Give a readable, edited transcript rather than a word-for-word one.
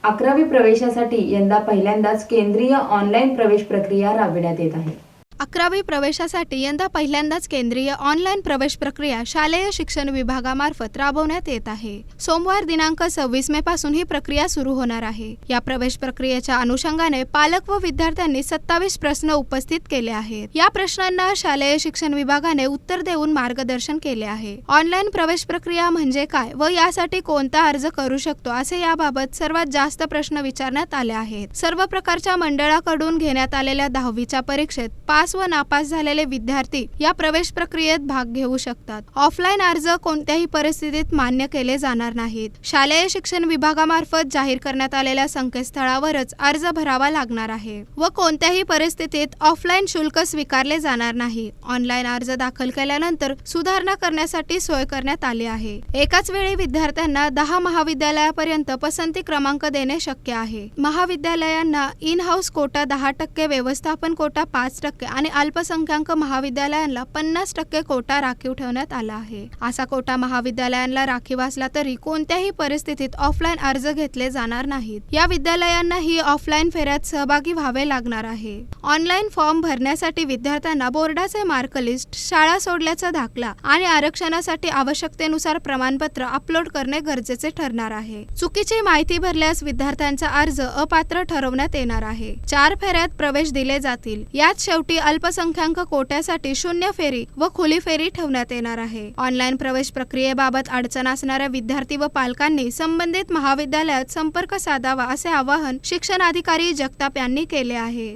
11वी प्रवेशासाठी यंदा पहिल्यांदाच केंद्रीय ऑनलाईन प्रवेश प्रक्रिया राबविण्यात येत आहे। 11वी प्रवेशासाठी यंदा पहिल्यांदाच केंद्रीय ऑनलाईन प्रवेश प्रक्रिया शालेय शिक्षण विभागामार्फत राबवण्यात येत आहे। सोमवार दिनांक 26 मे पासून ही प्रक्रिया सुरू होणार आहे। या प्रवेश प्रक्रियेच्या अनुषंगाने पालक व विद्यार्थ्यांनी 27 प्रश्न उपस्थित केले आहेत। या प्रश्नांना शालेय शिक्षण विभागाने उत्तर देऊन मार्गदर्शन केले आहे। ऑनलाईन प्रवेश प्रक्रिया म्हणजे काय व यासाठी कोणता अर्ज करू शकतो असे याबाबत सर्वात जास्त प्रश्न विचारण्यात आले आहेत। सर्व प्रकारच्या मंडळाकडून घेण्यात आलेल्या 10वीच्या परीक्षेत पास व नापास झालेले विद्यार्थी या प्रवेश प्रक्रियेत भाग घेऊ शकतात। ऑफलाईन अर्ज कोणत्याही परिस्थितीत मान्य केले जाणार नाहीत। शालेय शिक्षण विभागामार्फत जाहीर करण्यात आलेल्या संकेतस्थळावरच अर्ज भरावा लागणार आहे व कोणत्याही परिस्थितीत ऑफलाईन शुल्क स्वीकारले जाणार नाही। ऑनलाईन अर्ज दाखल केल्यानंतर सुधारणा करण्यासाठी सोय करण्यात आली आहे। एकाच वेळी विद्यार्थ्यांना 10 महाविद्यालयापर्यंत पसंती क्रमांक देणे शक्य आहे। महाविद्यालयांना इन हाऊस कोटा 10%, व्यवस्थापन कोटा 5% आणि अल्पसंख्याक महाविद्यालयांना 50% कोटा राखीव ठेवण्यात आला आहे। असा कोटा महाविद्यालयांना राखीव असला तरी कोणत्याही परिस्थितीत ऑफलाईन अर्ज घेतले जाणार नाहीत। या विद्यालयांनाही ऑफलाईन फेऱ्यात सहभागी व्हावे लागणार आहे। ऑनलाईन फॉर्म भरण्यासाठी विद्यार्थ्यांना बोर्डाचे मार्कलिस्ट, शाळा सोडल्याचा दाखला आणि आरक्षणासाठी आवश्यकतेनुसार प्रमाणपत्र अपलोड करणे गरजेचे ठरणार आहे। चुकीची माहिती भरल्यास विद्यार्थ्यांचा अर्ज अपात्र ठरवण्यात येणार आहे। 4 फेऱ्यात प्रवेश दिले जातील। यात शेवटी अल्पसंख्याक कोट्यासाठी 0 फेरी व खुली फेरी ठेवण्यात येणार आहे। ऑनलाईन प्रवेश प्रक्रियेबाबत अडचण असणाऱ्या विद्यार्थी व पालकांनी संबंधित महाविद्यालयात संपर्क साधावा असे आवाहन शिक्षणाधिकारी जगताप यांनी केले आहे।